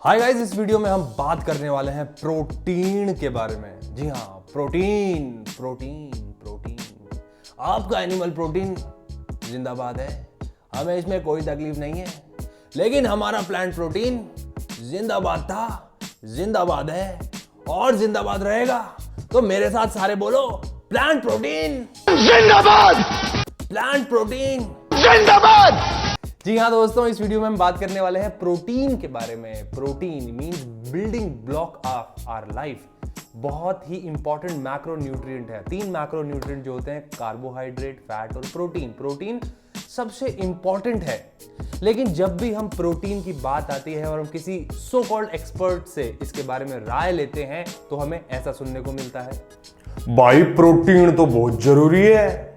Hi guys, इस video में हम बात करने वाले हैं प्रोटीन के बारे में। जी हाँ, प्रोटीन प्रोटीन प्रोटीन। आपका एनिमल प्रोटीन जिंदाबाद है, हमें इसमें कोई तकलीफ नहीं है। लेकिन हमारा प्लांट प्रोटीन जिंदाबाद था, जिंदाबाद है और जिंदाबाद रहेगा। तो मेरे साथ सारे बोलो, प्लांट प्रोटीन जिंदाबाद, प्लांट प्रोटीन जिंदाबाद। जी हाँ दोस्तों, इस वीडियो में हम बात करने वाले हैं प्रोटीन के बारे में। Protein means building block of our life. बहुत ही इंपॉर्टेंट मैक्रो न्यूट्रिएंट है। 3 मैक्रो न्यूट्रिएंट जो होते हैं, कार्बोहाइड्रेट, फैट और प्रोटीन। प्रोटीन सबसे इंपॉर्टेंट है। लेकिन जब भी हम प्रोटीन की बात आती है और हम किसी सो कॉल्ड एक्सपर्ट से इसके बारे में राय लेते हैं तो हमें ऐसा सुनने को मिलता है, भाई प्रोटीन तो बहुत जरूरी है।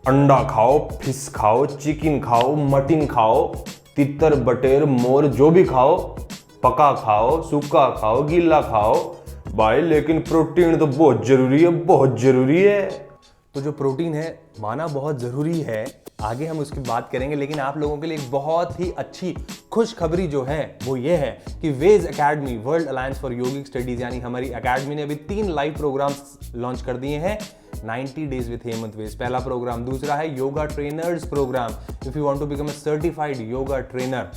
अंडा खाओ, फिश खाओ, चिकन खाओ, मटन खाओ, तितर बटेर मोर जो भी खाओ, पका खाओ, सूखा खाओ, गीला खाओ भाई, लेकिन प्रोटीन तो बहुत जरूरी है, बहुत जरूरी है। तो जो प्रोटीन है माना बहुत जरूरी है, आगे हम उसकी बात करेंगे। लेकिन आप लोगों के लिए एक बहुत ही अच्छी खुशखबरी जो है वो ये है कि वेज Academy, World Alliance for Yogic Studies, यानी हमारी एकेडमी ने अभी 3 लाइव प्रोग्राम्स लॉन्च कर दिए हैं। 90 डेज विद हेमंत वेज पहला प्रोग्राम, दूसरा है yoga trainers programme, if you want to become a certified yoga trainer,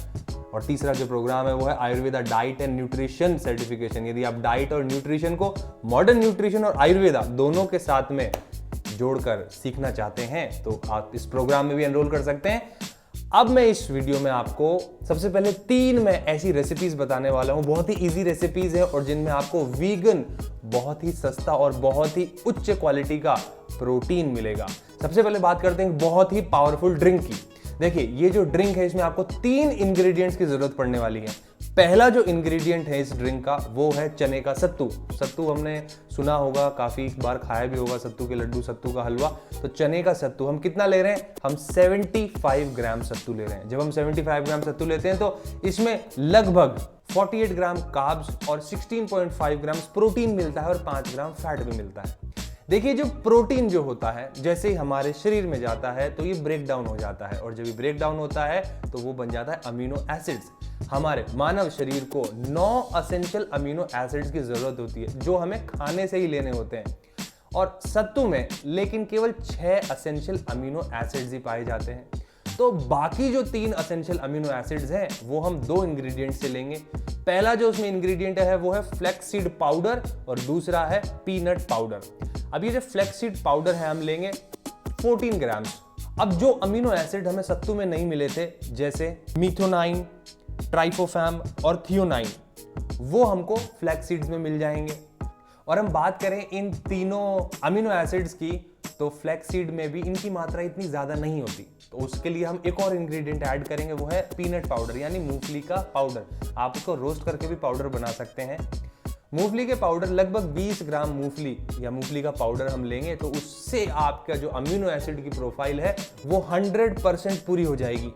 और तीसरा जो प्रोग्राम है वो है Ayurveda diet and nutrition certification. यदि आप डाइट और न्यूट्रिशन को मॉडर्न न्यूट्रिशन और आयुर्वेदा दोनों के साथ में जोड़कर सीखना चाहते हैं तो आप इस प्रोग्राम में भी एनरोल कर सकते हैं। अब मैं इस वीडियो में आपको सबसे पहले 3 मैं ऐसी रेसिपीज बताने वाला हूं, बहुत ही इजी रेसिपीज है और जिनमें आपको वीगन, बहुत ही सस्ता और बहुत ही उच्च क्वालिटी का प्रोटीन मिलेगा। सबसे पहले बात करते हैं बहुत ही पावरफुल ड्रिंक की। देखिए, ये जो ड्रिंक है इसमें आपको 3 इंग्रेडिएंट्स की जरूरत पड़ने वाली है। पहला जो इंग्रेडिएंट है इस ड्रिंक का वो है चने का सत्तू। सत्तू हमने सुना होगा, काफी बार खाया भी होगा, सत्तू के लड्डू, सत्तू का हलवा। तो चने का सत्तू हम कितना ले रहे हैं? हम 75 ग्राम सत्तू ले रहे हैं। जब हम 75 ग्राम सत्तू लेते हैं तो इसमें लगभग 48 ग्राम कार्ब्स और 16.5 ग्राम प्रोटीन मिलता है और 5 ग्राम फैट भी मिलता है। देखिए, जो प्रोटीन जो होता है जैसे ही हमारे शरीर में जाता है तो ये ब्रेक डाउन हो जाता है, और जब ये ब्रेक डाउन होता है तो वो बन जाता है अमीनो एसिड्स। हमारे मानव शरीर को 9 एसेंशियल अमीनो एसिड्स की जरूरत होती है जो हमें खाने से ही लेने होते हैं, और सत्तू में लेकिन केवल 6 एसेंशियल अमीनो एसिड्स ही पाए जाते हैं। तो बाकी जो 3 एसेंशियल अमीनो एसिड्स हैं वो हम 2 इंग्रेडिएंट से लेंगे। पहला जो उसमें इंग्रेडिएंट है वो है फ्लैक्सीड पाउडर और दूसरा है पीनट पाउडर। अब ये जो फ्लैक्सीड पाउडर है हम लेंगे 14 ग्राम। अब जो अमीनो एसिड हमें सत्तू में नहीं मिले थे जैसे मिथोनाइन, ट्राइफोफैम और थियोनाइन, वो हमको फ्लैक्सीड्स में मिल जाएंगे। और हम बात करें इन तीनों अमीनो एसिड्स की तो फ्लैक्सीड में भी इनकी मात्रा इतनी ज्यादा नहीं होती, तो उसके लिए हम एक और इंग्रेडिएंट ऐड करेंगे, वो है पीनट पाउडर यानी मूंगफली का पाउडर। आप उसको रोस्ट करके भी पाउडर बना सकते हैं। मूंगफली के पाउडर लगभग 20 ग्राम मूंगफली या मूंगफली का पाउडर हम लेंगे तो उससे आपका जो अमीनो एसिड की प्रोफाइल है वो 100% पूरी हो जाएगी।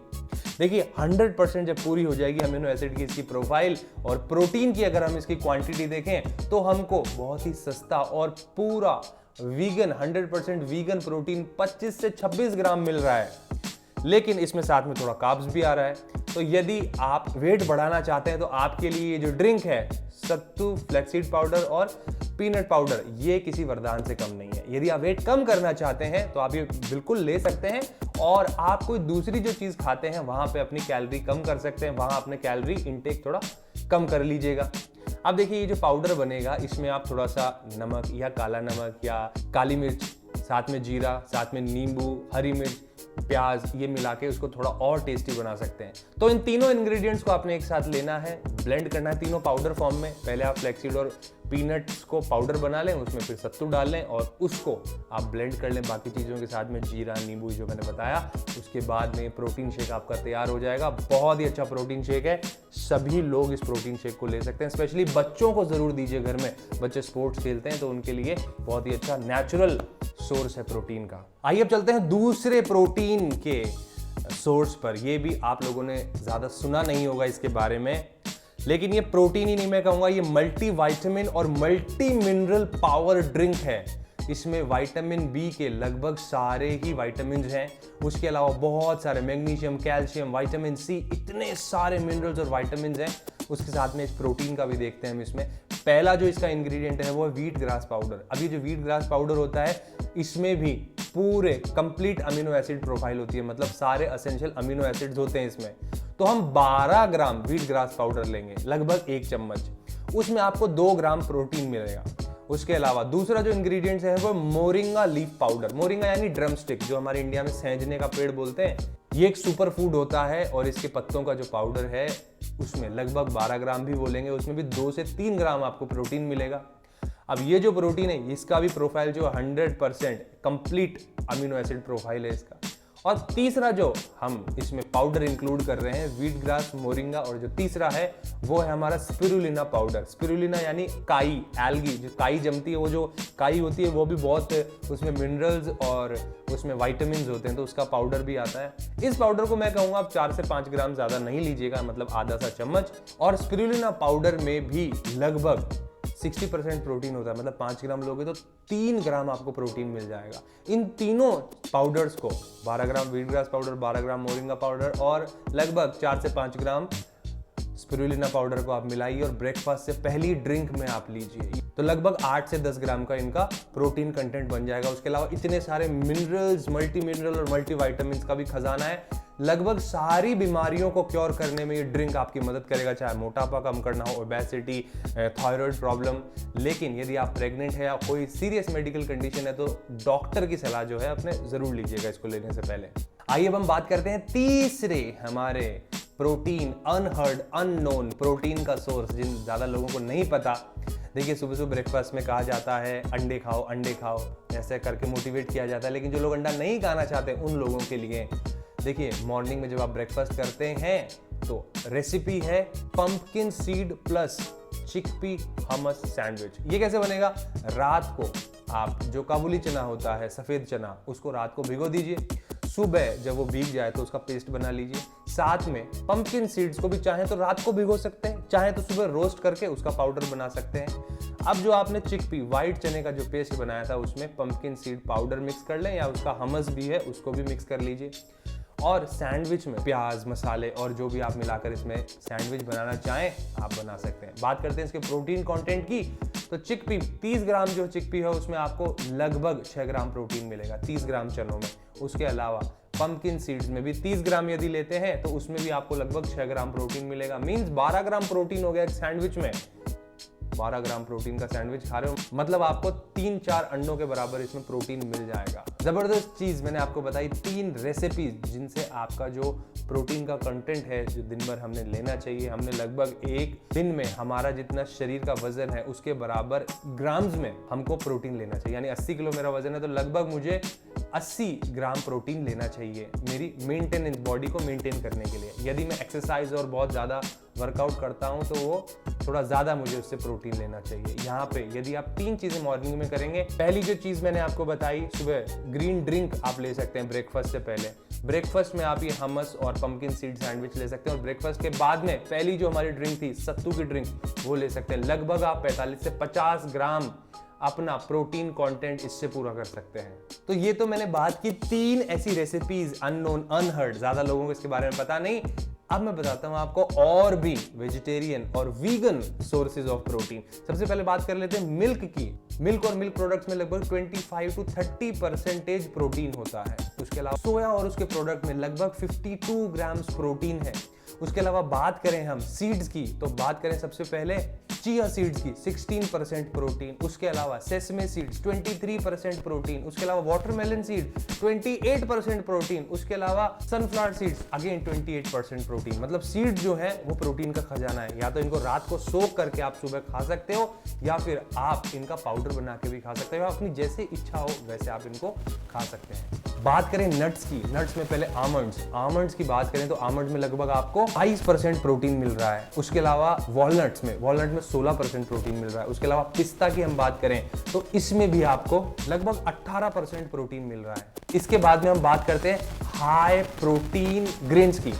देखिए, 100% जब पूरी हो जाएगी अमीनो एसिड की इसकी प्रोफाइल, और प्रोटीन की अगर हम इसकी क्वांटिटी देखें तो हमको बहुत ही सस्ता और पूरा वीगन 100% वीगन प्रोटीन 25 से 26 ग्राम मिल रहा है। लेकिन इसमें साथ में थोड़ा कार्ब्स भी आ रहा है। तो यदि आप वेट बढ़ाना चाहते हैं तो आपके लिए ये जो ड्रिंक है, सत्तू, फ्लैक्सीड पाउडर और पीनट पाउडर, ये किसी वरदान से कम नहीं है। यदि आप वेट कम करना चाहते हैं तो आप ये बिल्कुल ले सकते हैं, और आप कोई दूसरी जो चीज खाते हैं वहां पे अपनी कैलोरी कम कर सकते हैं, वहां अपने कैलोरी इनटेक थोड़ा कम कर लीजिएगा। अब देखिए, ये जो पाउडर बनेगा इसमें आप थोड़ा सा नमक या काला नमक या काली मिर्च, साथ में जीरा, साथ में नींबू, हरी मिर्च, प्याज, ये मिला के उसको थोड़ा और टेस्टी बना सकते हैं। तो इन तीनों इंग्रेडिएंट्स को आपने एक साथ लेना है, ब्लेंड करना है तीनों पाउडर फॉर्म में। पहले आप फ्लैक्सीड और पीनट्स को पाउडर बना लें, उसमें फिर सत्तू डाल लें और उसको आप ब्लेंड कर लें बाकी चीज़ों के साथ में, जीरा, नींबू जो मैंने बताया। उसके बाद में प्रोटीन शेक आपका तैयार हो जाएगा। बहुत ही अच्छा प्रोटीन शेक है, सभी लोग इस प्रोटीन शेक को ले सकते हैं। स्पेशली बच्चों को जरूर दीजिए, घर में बच्चे स्पोर्ट्स खेलते हैं तो उनके लिए बहुत ही अच्छा नेचुरल सोर्स है प्रोटीन का। आइए अब चलते हैं दूसरे प्रोटीन के सोर्स पर। ये भी आप लोगों ने ज्यादा सुना नहीं होगा इसके बारे में, लेकिन ये प्रोटीन ही नहीं मैं कहूंगा, ये मल्टी विटामिन और मल्टी मिनरल पावर ड्रिंक है। इसमें विटामिन बी के लगभग सारे ही विटामिन हैं, उसके अलावा बहुत सारे मैग्नीशियम, कैल्शियम, विटामिन सी, इतने सारे मिनरल्स और विटामिन हैं। उसके साथ में इस प्रोटीन का भी देखते हैं हम इसमें। पहला जो इसका इंग्रेडिएंट है वो है व्हीट ग्रास पाउडर। अभी जो व्हीट ग्रास पाउडर होता है इसमें भी पूरे कंप्लीट अमीनो एसिड प्रोफाइल होती है, मतलब सारे एसेंशियल अमीनो एसिड्स होते हैं इसमें। तो हम 12 ग्राम व्हीट ग्रास पाउडर लेंगे, लगभग 1 चम्मच, उसमें आपको 2 ग्राम प्रोटीन मिलेगा। उसके अलावा दूसरा जो इंग्रेडिएंट्स है वो मोरिंगा लीफ पाउडर। मोरिंगा यानी ड्रम स्टिक, जो हमारे इंडिया में सैंजने का पेड़ बोलते हैं। ये एक सुपर फूड होता है और इसके पत्तों का जो पाउडर है उसमें लगभग 12 ग्राम भी बोलेंगे, उसमें भी 2 से 3 ग्राम आपको प्रोटीन मिलेगा। अब ये जो प्रोटीन है इसका भी प्रोफाइल जो 100% कंप्लीट अमीनो एसिड प्रोफाइल है इसका। और तीसरा जो हम इसमें पाउडर इंक्लूड कर रहे हैं व्हीट ग्रास, मोरिंगा, और जो तीसरा है वो है हमारा स्पिरुलिना पाउडर। स्पिरुलिना यानी काई, एल्गी, जो काई जमती है, वो जो काई होती है वो भी बहुत उसमें मिनरल्स और उसमें विटामिन्स होते हैं, तो उसका पाउडर भी आता है। इस पाउडर को मैं कहूँगा आप 4 से 5 ग्राम ज़्यादा नहीं लीजिएगा, मतलब आधा सा चम्मच। और स्पिरुलिना पाउडर में भी लगभग 60% प्रोटीन होता है, मतलब 5 ग्राम लोगे तो 3 ग्राम आपको प्रोटीन मिल जाएगा। इन तीनों पाउडर्स को 12 ग्राम व्हीट ग्रास पाउडर, 12 ग्राम मोरिंगा पाउडर और लगभग 4 से 5 ग्राम स्पिरुलिना पाउडर को आप मिलाइए और ब्रेकफास्ट से पहली ड्रिंक में आप लीजिए, तो लगभग 8 से 10 ग्राम का इनका प्रोटीन कंटेंट बन जाएगा। उसके अलावा इतने सारे मिनरल्स, मल्टी मिनरल और मल्टी विटामिन्स का भी खजाना है। लगभग सारी बीमारियों को क्योर करने में ये ड्रिंक आपकी मदद करेगा, चाहे मोटापा कम करना हो, ओबेसिटी, थायराइड प्रॉब्लम। लेकिन यदि आप प्रेग्नेंट है या कोई सीरियस मेडिकल कंडीशन है तो डॉक्टर की सलाह जो है अपने जरूर लीजिएगा इसको लेने से पहले। आइए अब हम बात करते हैं तीसरे हमारे प्रोटीन, अनहर्ड, अननोन प्रोटीन का सोर्स, जिन ज़्यादा लोगों को नहीं पता। देखिए, सुबह सुबह ब्रेकफास्ट में कहा जाता है अंडे खाओ, अंडे खाओ, ऐसे करके मोटिवेट किया जाता है। लेकिन जो लोग अंडा नहीं खाना चाहते उन लोगों के लिए देखिए, मॉर्निंग में जब आप ब्रेकफास्ट करते हैं तो रेसिपी है पंपकिन सीड प्लस चिकपी हमस सैंडविच। ये कैसे बनेगा? रात को आप जो काबुली चना होता है, सफेद चना, उसको रात को भिगो दीजिए। सुबह जब वो भीग जाए तो उसका पेस्ट बना लीजिए। साथ में पंपकिन सीड्स को भी चाहे तो रात को भिगो सकते हैं, चाहे तो सुबह रोस्ट करके उसका पाउडर बना सकते हैं। अब जो आपने चिकपी, व्हाइट चने का जो पेस्ट बनाया था, उसमें पंपकिन सीड पाउडर मिक्स कर लें, या उसका हमस भी है उसको भी मिक्स कर लीजिए। और सैंडविच में प्याज, मसाले और जो भी आप मिलाकर इसमें सैंडविच बनाना चाहें आप बना सकते हैं। बात करते हैं इसके प्रोटीन कंटेंट की, तो चिकपी 30 ग्राम जो चिकपी है उसमें आपको लगभग 6 ग्राम प्रोटीन मिलेगा, 30 ग्राम चनों में। उसके अलावा पंपकिन सीड्स में भी 30 ग्राम यदि लेते हैं तो उसमें भी आपको लगभग 6 ग्राम प्रोटीन मिलेगा। मीन्स 12 ग्राम प्रोटीन हो गया एक सैंडविच में। 12 ग्राम प्रोटीन का सैंडविच खा रहे हो, मतलब आपको 3-4 अंडों के बराबर इसमें प्रोटीन मिल जाएगा। जबरदस्त चीज मैंने आपको बताई, 3 रेसिपीज जिनसे आपका जो प्रोटीन का कंटेंट है जो दिन भर हमने लेना चाहिए। हमने लगभग एक दिन में हमारा जितना शरीर का वजन है उसके बराबर ग्राम्स में हमको प्रोटीन लेना चाहिए। यानी 80 किलो मेरा वजन है तो लगभग मुझे 80 ग्राम प्रोटीन लेना चाहिए मेरी मेंटेनेंस, बॉडी को मेंटेन करने के लिए। यदि मैं एक्सरसाइज और बहुत ज़्यादा वर्कआउट करता हूं तो वो थोड़ा ज़्यादा मुझे उससे प्रोटीन लेना चाहिए। यहाँ पे यदि आप 3 चीज़ें मॉर्निंग में करेंगे, पहली जो चीज़ मैंने आपको बताई, सुबह ग्रीन ड्रिंक आप ले सकते हैं ब्रेकफास्ट से पहले। ब्रेकफास्ट में आप ये हमस और पंपकिन सीड सैंडविच ले सकते हैं, और ब्रेकफास्ट के बाद में पहली जो हमारी ड्रिंक थी सत्तू की ड्रिंक, वो ले सकते हैं। लगभग आप 45 से 50 ग्राम अपना प्रोटीन कंटेंट इससे पूरा कर सकते हैं। तो ये तो मैंने बात की 3 ऐसी रेसिपीज, अननोन, अनहर्ड, ज्यादा लोगों को इसके बारे में पता नहीं। अब मैं बताता हूं आपको और भी वेजिटेरियन और वीगन सोर्सेज ऑफ प्रोटीन। सबसे पहले बात कर लेते हैं मिल्क की। मिल्क और मिल्क प्रोडक्ट्स में लगभग 25 to 30% प्रोटीन होता है। उसके अलावा सोया और उसके प्रोडक्ट में लगभग 52 ग्राम्स प्रोटीन है। उसके अलावा बात करें हम सीड्स की, तो बात करें सबसे पहले चिया सीड्स की, 16% प्रोटीन। उसके अलावा सेसमे सीड्स 23% प्रोटीन। उसके अलावा वाटरमेलन सीड 28% प्रोटीन। उसके अलावा सनफ्लावर सीड्स अगेन 28% प्रोटीन। मतलब सीड जो है वो प्रोटीन का खजाना है। या तो इनको रात को सोक करके आप सुबह खा सकते हो, या फिर आप इनका पाउडर बना के भी खा सकते हो। अपनी जैसे इच्छा हो वैसे आप इनको खा सकते हैं। बात करें नट्स की, नट्स में पहले आमंड्स की बात करें तो आमंड्स में लगभग आपको 22% प्रोटीन मिल रहा है। उसके अलावा वॉलनट्स में 16% प्रोटीन मिल रहा है। उसके अलावा पिस्ता की हम बात करें तो इसमें भी आपको लगभग 18% प्रोटीन मिल रहा है। इसके बाद में हम बात करते हैं हाई प्रोटीन ग्रेन्स की।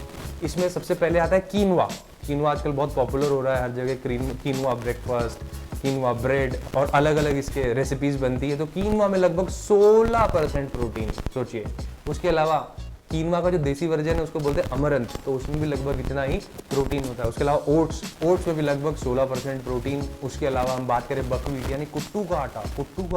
इसमें सबसे पहले आता है कीनवा। कीनवा आजकल बहुत पॉपुलर हो रहा है, हर जगह कीनवा ब्रेकफास्ट, कीनवा ब्रेड और अलग अलग इसके रेसिपीज बनती है। तो कीनवा में लगभग 16% प्रोटीन, सोचिए। उसके अलावा कीनवा का जो देसी वर्जन है उसको बोलते हैं अमरंथ, तो उसमें भी लगभग इतना ही प्रोटीन होता है। उसके अलावा ओट्स में भी लगभग 16% प्रोटीन। उसके अलावा हम बात करें बकव्हीट यानी कुट्टू का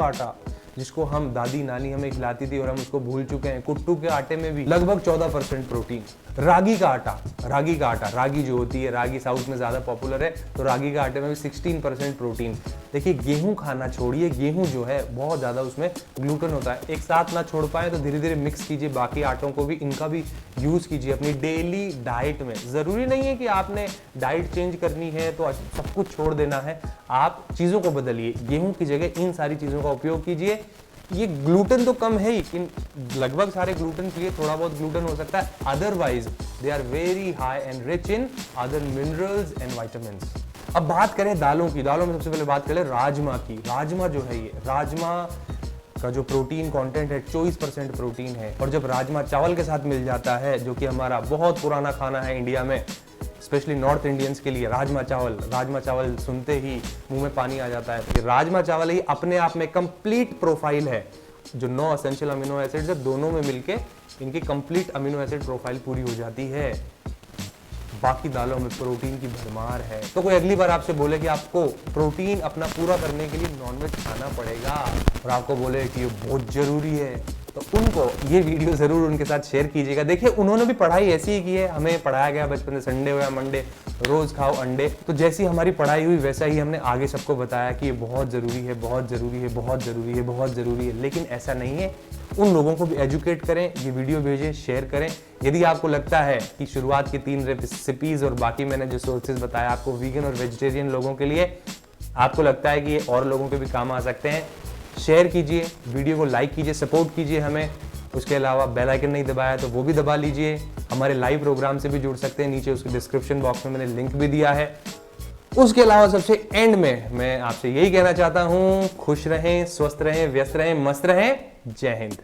आटा जिसको हम दादी नानी हमें खिलाती थी और हम उसको भूल चुके हैं, कुट्टू के आटे में भी लगभग 14% प्रोटीन। रागी का आटा, रागी जो होती है, रागी साउथ में ज्यादा पॉपुलर है, तो रागी का आटे में भी 16% प्रोटीन। देखिए गेहूं खाना छोड़िए, गेहूं जो है बहुत ज्यादा उसमें ग्लूटेन होता है। एक साथ ना छोड़ पाए तो धीरे धीरे मिक्स कीजिए बाकी आटों को भी, इनका भी यूज कीजिए अपनी डेली डाइट में। जरूरी नहीं है कि आपने डाइट चेंज करनी है तो सब कुछ छोड़ देना है, आप चीजों को बदलिए। गेहूं की जगह इन सारी चीजों का उपयोग कीजिए। ये ग्लूटेन तो कम है ही, इन लगभग सारे ग्लूटेन के लिए थोड़ा बहुत ग्लूटेन हो सकता है, otherwise they are very high and rich in other minerals and vitamins. अब बात करें दालों की, दालों में सबसे पहले बात करें राजमा की। राजमा जो है, ये राजमा का जो प्रोटीन कंटेंट है 24% प्रोटीन है, और जब राजमा चावल के साथ मिल जाता है, जो कि हमारा बहुत पुराना खाना है इंडिया में, स्पेशली नॉर्थ इंडियंस के लिए राजमा चावल सुनते ही मुंह में पानी आ जाता है। राजमा चावल ही अपने आप में कंप्लीट प्रोफाइल है, जो 9 एसेंशियल अमीनो एसिड्स है, दोनों में मिलके इनकी कंप्लीट अमीनो एसिड प्रोफाइल पूरी हो जाती है। बाकी दालों में प्रोटीन की भरमार है। तो कोई अगली बार आपसे बोले कि आपको प्रोटीन अपना पूरा करने के लिए नॉनवेज खाना पड़ेगा और आपको बोले कि ये बहुत जरूरी है, तो उनको ये वीडियो जरूर उनके साथ शेयर कीजिएगा। देखिए उन्होंने भी पढ़ाई ऐसी ही की है, हमें पढ़ाया गया बचपन से संडे हो या मंडे रोज खाओ अंडे, तो जैसी हमारी पढ़ाई हुई वैसा ही हमने आगे सबको बताया कि ये बहुत जरूरी है, बहुत जरूरी है, बहुत जरूरी है, बहुत जरूरी है। लेकिन ऐसा नहीं है, उन लोगों को भी एजुकेट करें, ये वीडियो भेजें, शेयर करें। यदि आपको लगता है कि शुरुआत की 3 रेसिपीज और बाकी मैंने जो सोर्सेज बताया आपको वीगन और वेजिटेरियन लोगों के लिए, आपको लगता है कि ये और लोगों के भी काम आ सकते हैं, शेयर कीजिए, वीडियो को लाइक कीजिए, सपोर्ट कीजिए हमें। उसके अलावा बेल आइकन नहीं दबाया तो वो भी दबा लीजिए। हमारे लाइव प्रोग्राम से भी जुड़ सकते हैं, नीचे उसके डिस्क्रिप्शन बॉक्स में मैंने लिंक भी दिया है। उसके अलावा सबसे एंड में मैं आपसे यही कहना चाहता हूं, खुश रहें, स्वस्थ रहें, व्यस्त रहें, मस्त रहें। जय हिंद।